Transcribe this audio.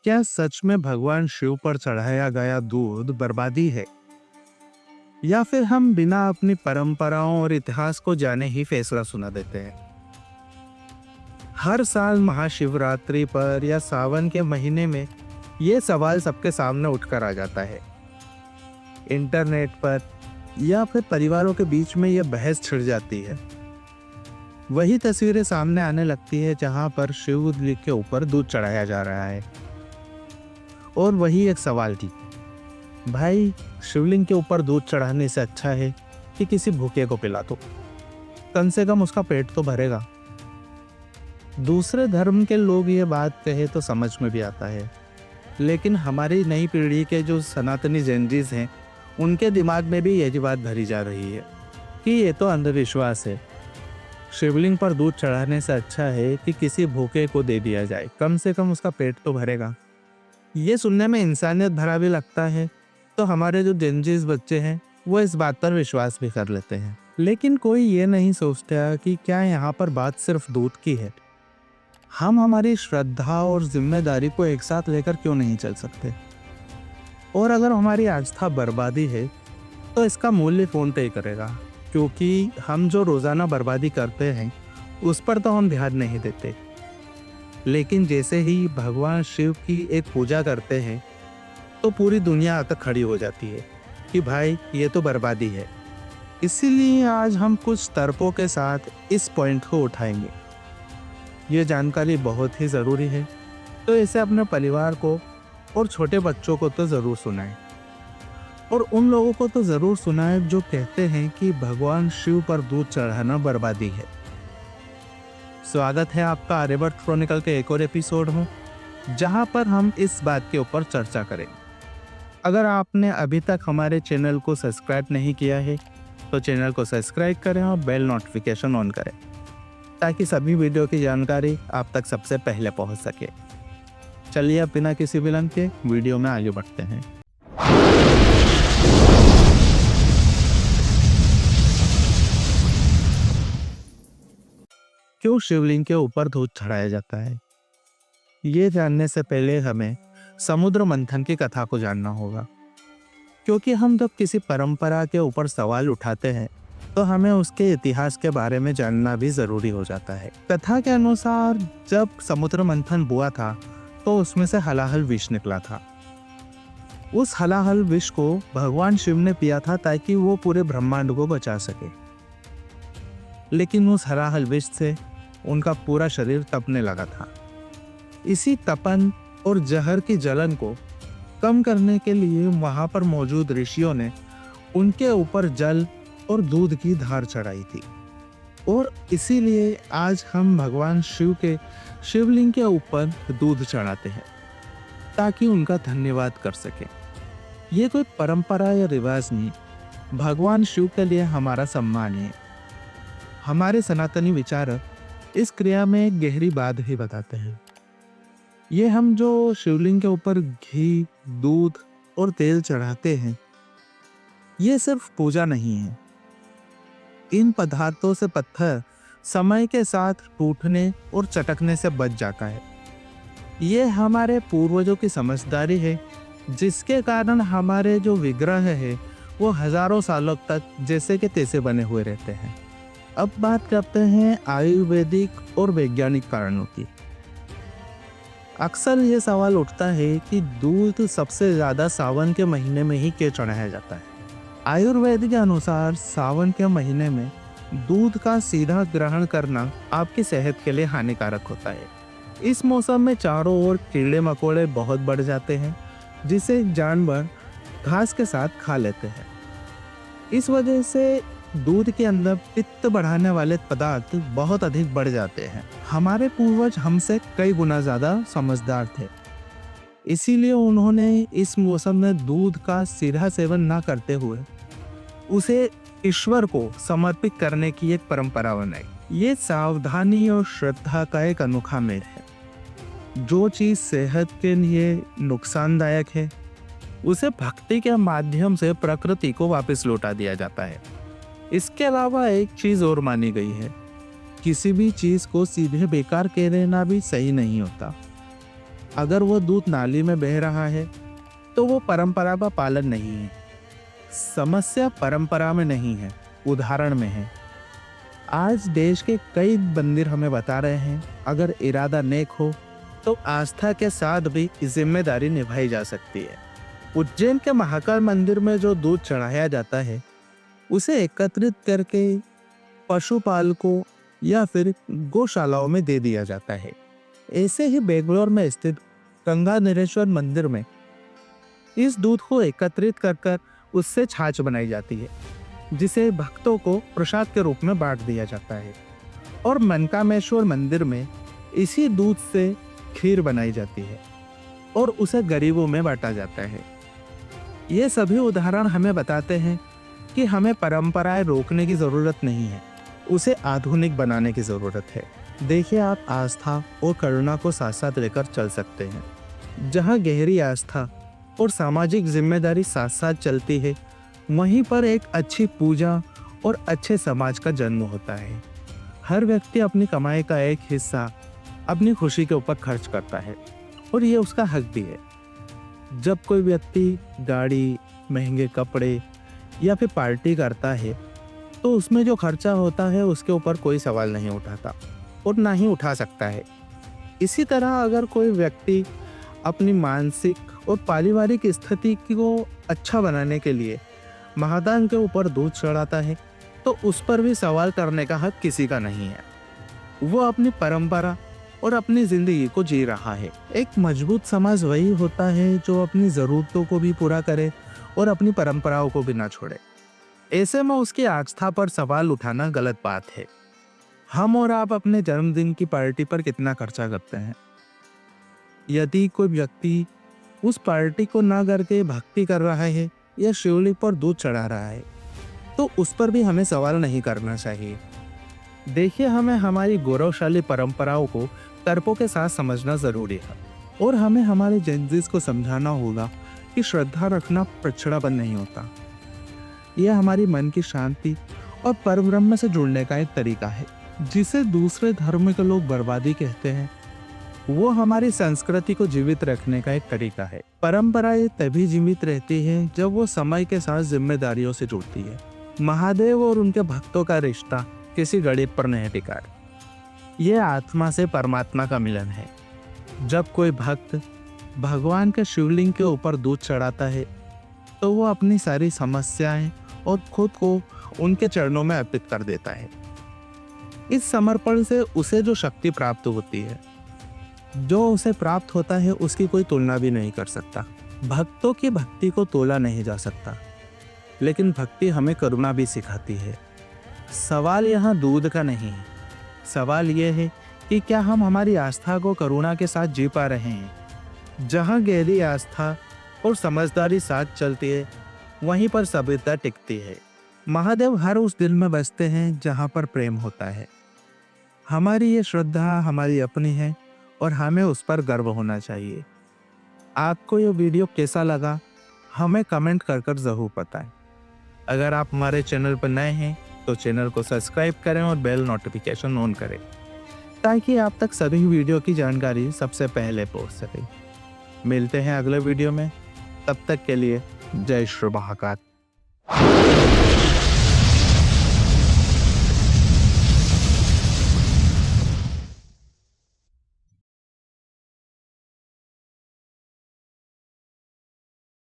क्या सच में भगवान शिव पर चढ़ाया गया दूध बर्बादी है, या फिर हम बिना अपनी परंपराओं और इतिहास को जाने ही फैसला सुना देते हैं? हर साल महाशिवरात्रि पर या सावन के महीने में ये सवाल सबके सामने उठकर आ जाता है। इंटरनेट पर या फिर परिवारों के बीच में ये बहस छिड़ जाती है। वही तस्वीरें सामने आने लगती है जहां पर शिव लिंग के ऊपर दूध चढ़ाया जा रहा है, और वही एक सवाल थी, भाई शिवलिंग के ऊपर दूध चढ़ाने से अच्छा है कि किसी भूखे को पिला दो, कम से कम उसका पेट तो भरेगा। दूसरे धर्म के लोग ये बात कहे तो समझ में भी आता है, लेकिन हमारी नई पीढ़ी के जो सनातनी जेनजीज हैं, उनके दिमाग में भी यही बात भरी जा रही है कि ये तो अंधविश्वास है। शिवलिंग पर दूध चढ़ाने से अच्छा है कि किसी भूखे को दे दिया जाए, कम से कम उसका पेट तो भरेगा। ये सुनने में इंसानियत भरा भी लगता है, तो हमारे जो जेनजीज बच्चे हैं वो इस बात पर विश्वास भी कर लेते हैं। लेकिन कोई ये नहीं सोचता कि क्या यहाँ पर बात सिर्फ दूध की है। हम हमारी श्रद्धा और जिम्मेदारी को एक साथ लेकर क्यों नहीं चल सकते? और अगर हमारी आस्था बर्बादी है तो इसका मूल्य कौन तय करेगा? क्योंकि हम जो रोजाना बर्बादी करते हैं उस पर तो हम ध्यान नहीं देते, लेकिन जैसे ही भगवान शिव की एक पूजा करते हैं तो पूरी दुनिया आकर खड़ी हो जाती है कि भाई ये तो बर्बादी है। इसीलिए आज हम कुछ तर्कों के साथ इस पॉइंट को उठाएंगे। ये जानकारी बहुत ही ज़रूरी है, तो इसे अपने परिवार को और छोटे बच्चों को तो ज़रूर सुनाएं, और उन लोगों को तो ज़रूर सुनाएं जो कहते हैं कि भगवान शिव पर दूध चढ़ाना बर्बादी है। स्वागत है आपका आर्यभट्ट क्रॉनिकल के एक और एपिसोड में, जहां पर हम इस बात के ऊपर चर्चा करेंगे। अगर आपने अभी तक हमारे चैनल को सब्सक्राइब नहीं किया है तो चैनल को सब्सक्राइब करें और बेल नोटिफिकेशन ऑन करें, ताकि सभी वीडियो की जानकारी आप तक सबसे पहले पहुंच सके। चलिए अब बिना किसी विलंब के वीडियो में आगे बढ़ते हैं। क्यों शिवलिंग के ऊपर दूध चढ़ाया जाता है? ये जानने से पहले हमें समुद्र मंथन की कथा को जानना होगा, क्योंकि हम जब किसी परंपरा के ऊपर सवाल उठाते हैं तो हमें उसके इतिहास के बारे में जानना भी जरूरी हो जाता है। कथा के अनुसार जब समुद्र मंथन हुआ था तो उसमें से हलाहल विष निकला था। उस हलाहल विष को भगवान शिव ने पिया था ताकि वो पूरे ब्रह्मांड को बचा सके, लेकिन उस हलाहल विष से उनका पूरा शरीर तपने लगा था। इसी तपन और जहर की जलन को कम करने के लिए वहां पर मौजूद ऋषियों ने उनके ऊपर जल और दूध की धार चढ़ाई थी, और इसीलिए आज हम भगवान शिव के शिवलिंग के ऊपर दूध चढ़ाते हैं ताकि उनका धन्यवाद कर सके। ये कोई परंपरा या रिवाज नहीं, भगवान शिव के लिए हमारा सम्मान है। हमारे सनातनी विचारक इस क्रिया में एक गहरी बात ही बताते हैं। ये हम जो शिवलिंग के ऊपर घी, दूध और तेल चढ़ाते हैं, ये सिर्फ पूजा नहीं है। इन पदार्थों से पत्थर समय के साथ टूटने और चटकने से बच जाता है। ये हमारे पूर्वजों की समझदारी है, जिसके कारण हमारे जो विग्रह है वो हजारों सालों तक जैसे के तैसे बने हुए रहते हैं। अब बात करते हैं आयुर्वेदिक और वैज्ञानिक कारणों की। अक्सर ये सवाल उठता है कि दूध सबसे ज्यादा सावन के महीने में ही क्यों चढ़ाया जाता है। आयुर्वेद के अनुसार सावन के महीने में दूध का सीधा ग्रहण करना आपकी सेहत के लिए हानिकारक होता है। इस मौसम में चारों ओर कीड़े मकोड़े बहुत बढ़ जाते हैं, जिसे जानवर घास के साथ खा लेते हैं। इस वजह से दूध के अंदर पित्त बढ़ाने वाले पदार्थ बहुत अधिक बढ़ जाते हैं। हमारे पूर्वज हमसे कई गुना ज्यादा समझदार थे, इसीलिए उन्होंने इस मौसम में दूध का सीधा सेवन ना करते हुए उसे ईश्वर को समर्पित करने की एक परंपरा बनाई। ये सावधानी और श्रद्धा का एक अनोखा मेल है। जो चीज सेहत के लिए नुकसानदायक है उसे भक्ति के माध्यम से प्रकृति को वापस लौटा दिया जाता है। इसके अलावा एक चीज और मानी गई है, किसी भी चीज को सीधे बेकार कह देना भी सही नहीं होता। अगर वो दूध नाली में बह रहा है तो वो परंपरा का पालन नहीं है। समस्या परंपरा में नहीं है, उदाहरण में है। आज देश के कई मंदिर हमें बता रहे हैं, अगर इरादा नेक हो तो आस्था के साथ भी जिम्मेदारी निभाई जा सकती है। उज्जैन के महाकाल मंदिर में जो दूध चढ़ाया जाता है उसे एकत्रित करके पशुपालकों या फिर गौशालाओं में दे दिया जाता है। ऐसे ही बेंगलोर में स्थित गंगाधरेश्वर मंदिर में इस दूध को एकत्रित कर उससे छाछ बनाई जाती है, जिसे भक्तों को प्रसाद के रूप में बांट दिया जाता है। और मनकामेश्वर मंदिर में इसी दूध से खीर बनाई जाती है और उसे गरीबों में बांटा जाता है। ये सभी उदाहरण हमें बताते हैं कि हमें परंपराएं रोकने की ज़रूरत नहीं है, उसे आधुनिक बनाने की ज़रूरत है। देखिए, आप आस्था और करुणा को साथ साथ लेकर चल सकते हैं। जहाँ गहरी आस्था और सामाजिक जिम्मेदारी साथ साथ चलती है, वहीं पर एक अच्छी पूजा और अच्छे समाज का जन्म होता है। हर व्यक्ति अपनी कमाई का एक हिस्सा अपनी खुशी के ऊपर खर्च करता है और ये उसका हक भी है। जब कोई व्यक्ति गाड़ी, महंगे कपड़े या फिर पार्टी करता है तो उसमें जो खर्चा होता है उसके ऊपर कोई सवाल नहीं उठाता और ना ही उठा सकता है। इसी तरह अगर कोई व्यक्ति अपनी मानसिक और पारिवारिक स्थिति को अच्छा बनाने के लिए महादान के ऊपर दूध चढ़ाता है तो उस पर भी सवाल करने का हक किसी का नहीं है। वो अपनी परंपरा और अपनी जिंदगी को जी रहा है। एक मजबूत समाज वही होता है जो अपनी ज़रूरतों को भी पूरा करे और अपनी परंपराओं को भी ना छोड़े। ऐसे में उसकी आस्था पर सवाल उठाना गलत बात है। हम और आप अपने जन्मदिन की पार्टी पर कितना खर्चा करते हैं? यदि कोई व्यक्ति उस पार्टी को ना करके भक्ति कर रहा है या शिवलिंग पर दूध चढ़ा रहा है तो उस पर भी हमें सवाल नहीं करना चाहिए। देखिए, हमें हमारी गौरवशाली परंपराओं को तर्कों के साथ समझना जरूरी है और हमें हमारे जेनजीज को समझाना होगा कि श्रद्धा रखना पिछड़ापन नहीं होता। यह हमारी मन की शांति और परब्रह्म से जुड़ने का एक तरीका है। जिसे दूसरे धर्म के लोग बर्बादी कहते हैं, वो हमारी संस्कृति को जीवित रखने का एक तरीका है। परंपराएं तभी जीवित रहती है जब वो समय के साथ जिम्मेदारियों से जुड़ती है। महादेव और उनके भक्तों का रिश्ता किसी गणित पर नहीं टिका। ये आत्मा से परमात्मा का मिलन है। जब कोई भक्त भगवान के शिवलिंग के ऊपर दूध चढ़ाता है तो वो अपनी सारी समस्याएं और खुद को उनके चरणों में अर्पित कर देता है। इस समर्पण से उसे जो शक्ति प्राप्त होती है, जो उसे प्राप्त होता है, उसकी कोई तुलना भी नहीं कर सकता। भक्तों की भक्ति को तोला नहीं जा सकता, लेकिन भक्ति हमें करुणा भी सिखाती है। सवाल यहाँ दूध का नहीं है, सवाल यह है कि क्या हम हमारी आस्था को करुणा के साथ जी पा रहे हैं। जहाँ गहरी आस्था और समझदारी साथ चलती है, वहीं पर सभ्यता टिकती है। महादेव हर उस दिल में बसते हैं जहाँ पर प्रेम होता है। हमारी ये श्रद्धा हमारी अपनी है और हमें उस पर गर्व होना चाहिए। आपको ये वीडियो कैसा लगा हमें कमेंट कर ज़रूर बताएं। अगर आप हमारे चैनल पर नए हैं तो चैनल को सब्सक्राइब करें और बेल नोटिफिकेशन ऑन करें ताकि आप तक सभी वीडियो की जानकारी सबसे पहले पहुंच सके। मिलते हैं अगले वीडियो में, तब तक के लिए जय श्री महाकाल।